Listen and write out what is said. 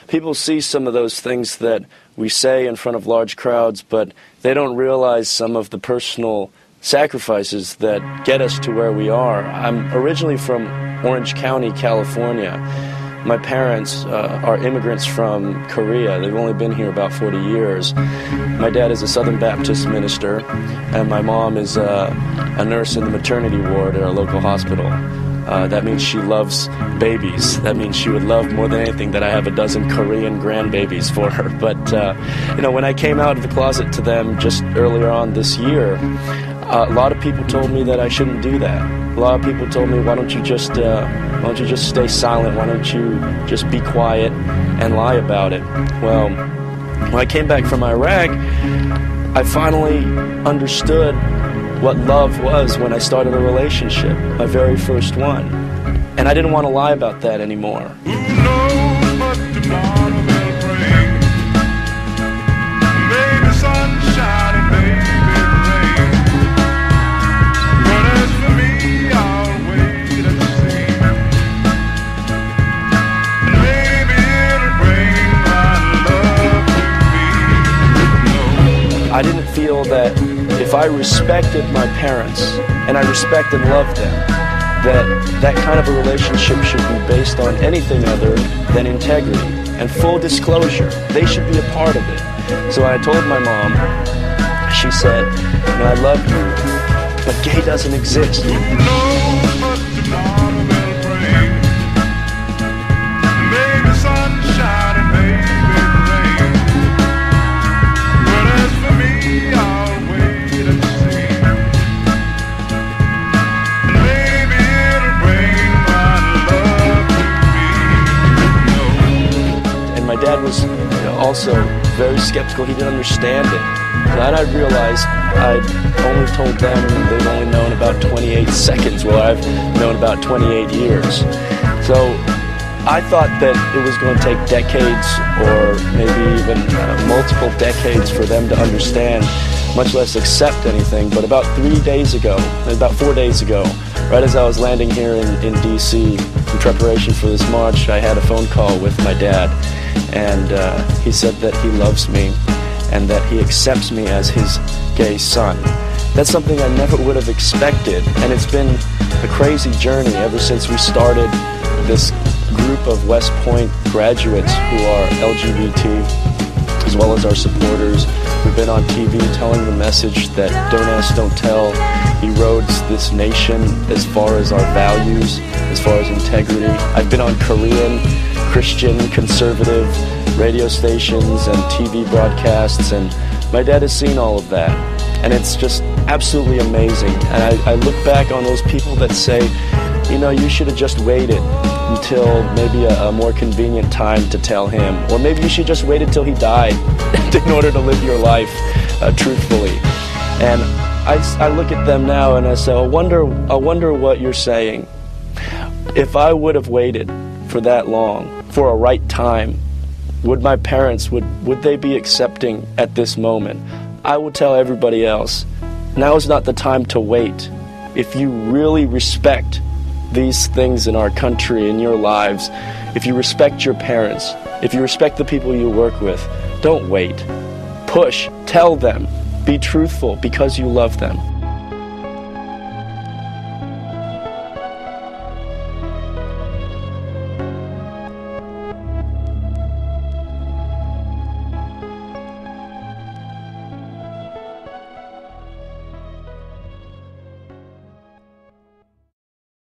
People see some of those things that we say in front of large crowds, but they don't realize some of the personal sacrifices that get us to where we are. I'm originally from Orange County, California. My parents are immigrants from Korea. They've only been here about 40 years. My dad is a Southern Baptist minister, and my mom is a nurse in the maternity ward at our local hospital. That means she loves babies. That means she would love more than anything that I have a dozen Korean grandbabies for her. But, when I came out of the closet to them just earlier on this year, a lot of people told me that I shouldn't do that. A lot of people told me, why don't you just stay silent? Why don't you just be quiet and lie about it? Well, when I came back from Iraq, I finally understood what love was when I started a relationship, my very first one. And I didn't want to lie about that anymore. Who knows what tomorrow will bring? Maybe sunshine and maybe rain. But as for me, I'll wait and see. And maybe it'll bring my love to me. No. I didn't feel that if I respected my parents, and I respect and love them, that kind of a relationship should be based on anything other than integrity and full disclosure. They should be a part of it. So when I told my mom, she said, I love you, but gay doesn't exist. Who knows what tomorrow will bring? Maybe sunshine and maybe rain. But as for me, I'll wait and see. And maybe it'll bring my love to me. No. And my dad was also very skeptical. He didn't understand it. Then I realized I'd only told them, they've only known about 28 seconds. Well, I've known about 28 years. So I thought that it was going to take decades or maybe even multiple decades for them to understand, much less accept anything. But about 4 days ago, right as I was landing here in D.C. in preparation for this march, I had a phone call with my dad. And he said that he loves me and that he accepts me as his gay son. That's something I never would have expected, and it's been a crazy journey ever since we started this group of West Point graduates who are LGBT, as well as our supporters. We've been on TV telling the message that Don't Ask, Don't Tell erodes this nation as far as our values, as far as integrity. I've been on Korean, Christian, conservative radio stations and TV broadcasts, and my dad has seen all of that, and it's just absolutely amazing. And I look back on those people that say, you should have just waited until maybe a more convenient time to tell him, or maybe you should just wait until he died in order to live your life truthfully. And I look at them now and I say, I wonder what you're saying. If I would have waited for that long, for a right time, would my parents, would they be accepting at this moment? I will tell everybody else, now is not the time to wait. If you really respect these things in our country, in your lives, if you respect your parents, if you respect the people you work with, don't wait. Push, tell them, be truthful because you love them.